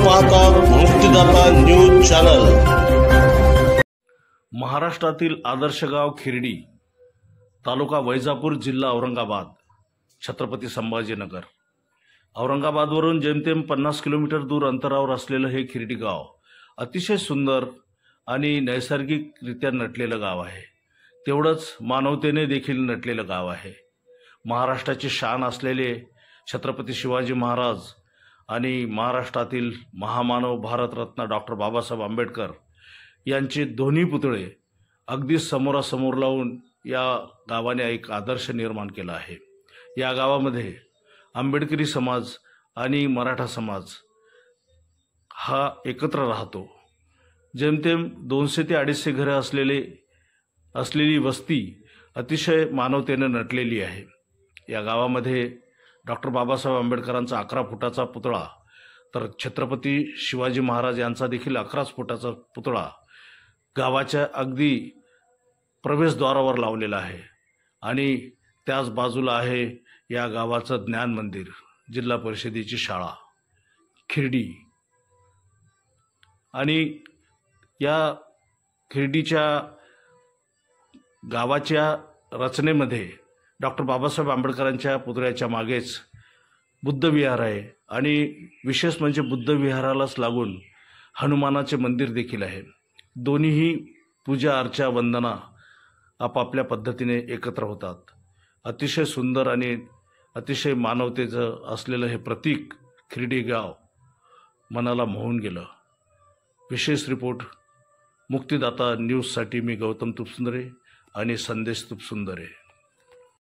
पाहतात मुक्तिदाता news channel. महाराष्ट्रातील आदर्श गाव खिरडी, तालुका वैजापूर, जिल्हा औरंगाबाद, छत्रपती संभाजीनगर। औरंगाबादवरून जेमतेम 50 किलोमीटर दूर अंतरावर असलेलं हे खिरडी गाव अतिशय सुंदर आणि नैसर्गिकरित्या नटलेलं गाव आहे। तेवढंच मानवतेने देखील नटलेलं गाव आहे। महाराष्ट्राची शान असलेले छत्रपती शिवाजी महाराज आणि महाराष्ट्रातील महामानव भारतरत्न डॉक्टर बाबासाहेब आंबेडकर यांचे दोन्ही पुतळे अगदी समोरासमोर लावून या गावाने एक आदर्श निर्माण केला आहे। या गावामध्ये आंबेडकरी समाज आणि मराठा समाज हा एकत्र राहतो। जेमतेम 200 ते 250 घरे असलेली वस्ती अतिशय मानवतेने नटलेली आहे। या गावामध्ये डॉक्टर बाबासाहेब आंबेडकरांचा 11 फुटाचा पुतळा, तर छत्रपती शिवाजी महाराज यांचा देखील 11 फुटाचा पुतळा गावाच्या अगदी प्रवेशद्वारावर लावलेला आहे। आणि त्याच बाजूला आहे या गावाचं ज्ञान मंदिर, जिल्हा परिषदेची शाळा खिरडी। आणि या खिरडीच्या गावाच्या रचनेमध्ये डॉक्टर बाबासाहेब आंबेडकरांच्या पुतळ्याच्या मागेच बुद्ध विहार आहे आणि विशेष म्हणजे बुद्ध विहारालाच लागून हनुमानाचे मंदिर देखील आहे। दोन्हीही पूजा अर्चा वंदना आपापल्या पद्धतीने एकत्र होतात। अतिशय सुंदर आणि अतिशय मानवतेचं असलेलं हे प्रतीक खिरडी गाव मनाला मोहून गेलं। विशेष रिपोर्ट मुक्तिदाता न्यूजसाठी मी गौतम तुपसुंदरे आणि संदेश तुपसुंदरे।